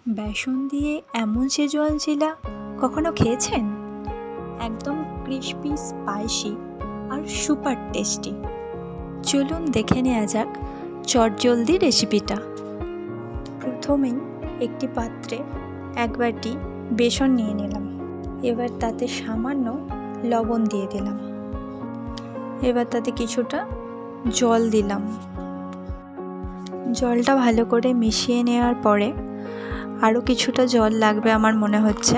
বেসন দিয়ে এমন শেজওয়ান চিলা কখনো খেয়েছেন? একদম ক্রিস্পি, স্পাইসি আর সুপার টেস্টি। চলুন দেখে নেওয়া যাক চটজলদি রেসিপিটা। প্রথমেই একটি পাত্রে এক বাটি বেসন নিয়ে নিলাম। এবার তাতে সামান্য লবণ দিয়ে দিলাম। এবার তাতে কিছুটা জল দিলাম। জলটা ভালো করে মিশিয়ে নেওয়ার পরে আরও কিছুটা জল লাগবে আমার মনে হচ্ছে,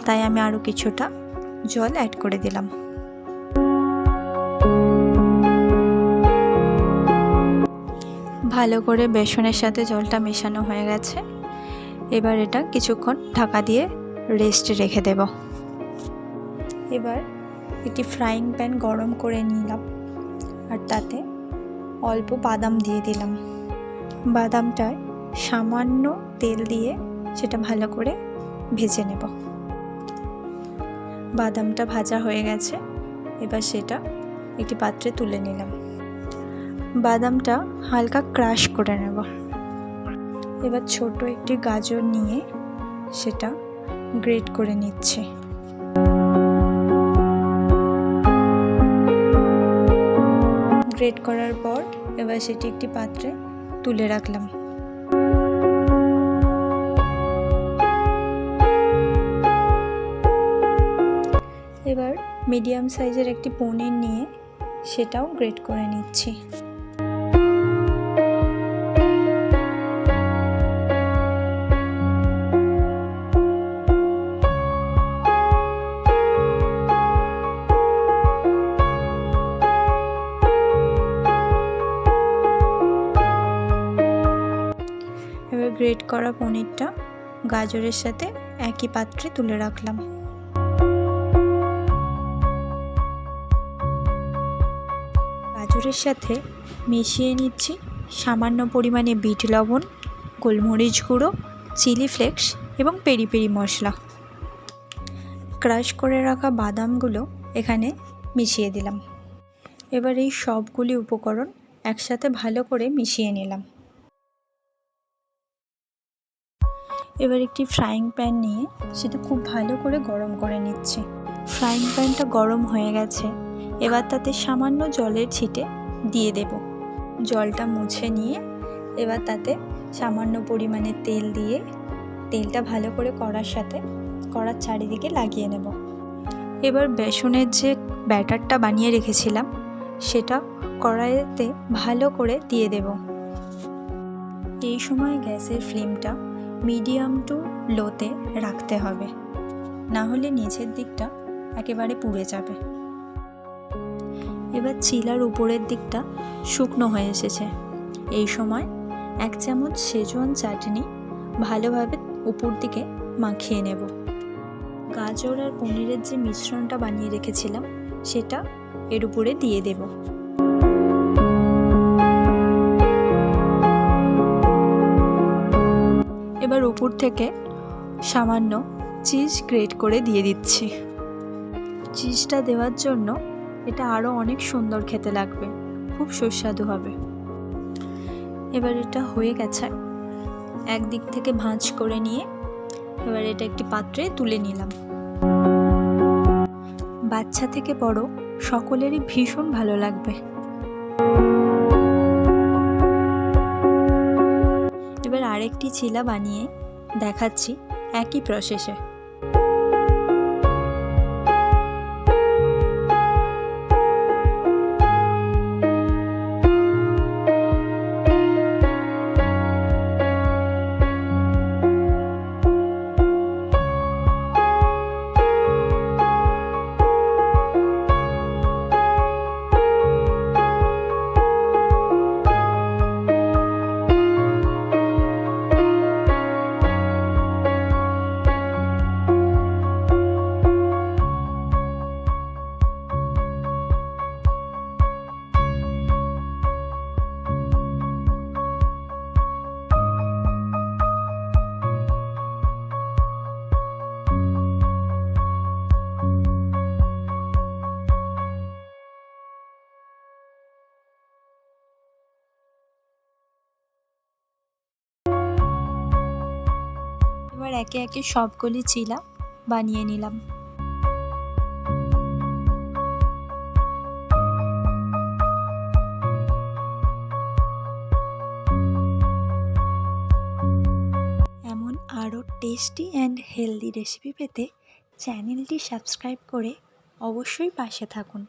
তাই আমি আরও কিছুটা জল অ্যাড করে দিলাম। ভালো করে বেসনের সাথে জলটা মেশানো হয়ে গেছে। এবার এটা কিছুক্ষণ ঢাকা দিয়ে রেস্টে রেখে দেব। এবার একটি ফ্রাইং প্যান গরম করে নিলাম আর তাতে অল্প বাদাম দিয়ে দিলাম। বাদামটায় সামান্য তেল দিয়ে সেটা ভালো করে ভেজে নেব। বাদামটা ভাজা হয়ে গেছে, এবার সেটা একটি পাত্রে তুলে নিলাম। বাদামটা হালকা ক্রাশ করে নেব। এবার ছোট একটি গাজর নিয়ে সেটা গ্রেট করে নিচ্ছি। গ্রেট করার পর এবার সেটি একটি পাত্রে তুলে রাখলাম। এবার মিডিয়াম সাইজের একটি পনির নিয়ে সেটাও গ্রেট করে নিচ্ছি। এবার গ্রেট করা পনিরটা গাজরের সাথে একই পাত্রে তুলে রাখলাম। গাজরের সাথে মিশিয়ে নিচ্ছি সামান্য পরিমাণে বিট লবণ, গোলমরিচ গুঁড়ো, চিলি ফ্লেক্স এবং পেরি পেরি মশলা। ক্রাশ করে রাখা বাদামগুলো এখানে মিশিয়ে দিলাম। এবার এই সবগুলি উপকরণ একসাথে ভালো করে মিশিয়ে নিলাম। এবার একটি ফ্রাইং প্যান নিয়ে সেটা খুব ভালো করে গরম করে নিচ্ছি। ফ্রাইং প্যানটা গরম হয়ে গেছে, এবার তাতে সামান্য জলের ছিটে দিয়ে দেব। জলটা মুছে নিয়ে এবার তাতে সামান্য পরিমাণে তেল দিয়ে তেলটা ভালো করে কড়ার চারিদিকে লাগিয়ে নেব। এবার বেসনের যে ব্যাটারটা বানিয়ে রেখেছিলাম সেটা কড়াইতে ভালো করে দিয়ে দেব। এই সময় গ্যাসের ফ্লেমটা মিডিয়াম টু লোতে রাখতে হবে, না হলে নিচের দিকটা একেবারে পুড়ে যাবে। এবার চিলার উপরের দিকটা শুকনো হয়ে এসেছে। এই সময় 1 চামচ শেজওয়ান চাটনি ভালোভাবে উপর দিকে মাখিয়ে নেব। গাজর আর পনিরের যে মিশ্রণটা বানিয়ে রেখেছিলাম সেটা এর উপরে দিয়ে দেব। এবার উপর থেকে সামান্য চিজ গ্রেট করে দিয়ে দিচ্ছি। চিজটা দেওয়ার জন্য এটা আরও অনেক সুন্দর খেতে লাগবে, খুব সুস্বাদু হবে। এবার এটা হয়ে গেছে, একদিক থেকে ভাঁজ করে নিয়ে এবার এটা একটি পাত্রে তুলে নিলাম। বাচ্চা থেকে বড় সকলেরই ভীষণ ভালো লাগবে। এবার আরেকটি চিলা বানিয়ে দেখাচ্ছি একই প্রসেসে। এবার একে একে সবগুলি চিলা বানিয়ে নিলাম। এমন আরও টেস্টি অ্যান্ড হেলদি রেসিপি পেতে চ্যানেলটি সাবস্ক্রাইব করে অবশ্যই পাশে থাকুন।